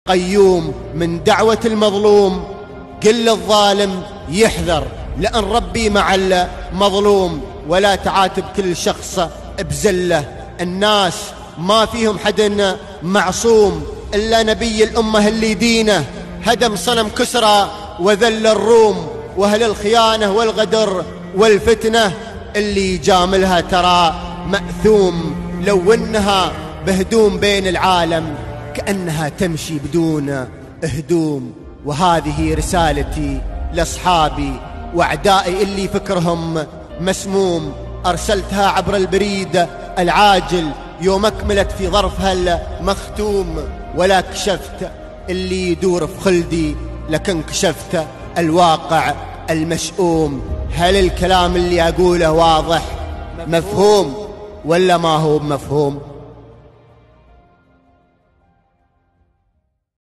قيوم من دعوة المظلوم. قل للظالم يحذر لأن ربي مع المظلوم، ولا تعاتب كل شخص بزله. الناس ما فيهم حد معصوم إلا نبي الأمة اللي دينه هدم صنم كسرى وذل الروم، وأهل الخيانة والغدر والفتنة اللي جاملها ترى مأثوم. لو إنها بهدوم بين العالم كأنها تمشي بدون هدوم. وهذه رسالتي لأصحابي وأعدائي اللي فكرهم مسموم، أرسلتها عبر البريد العاجل يوم أكملت في ظرفها المختوم. ولا كشفت اللي يدور في خلدي لكن كشفت الواقع المشؤوم. هل الكلام اللي أقوله واضح مفهوم ولا ما هو مفهوم؟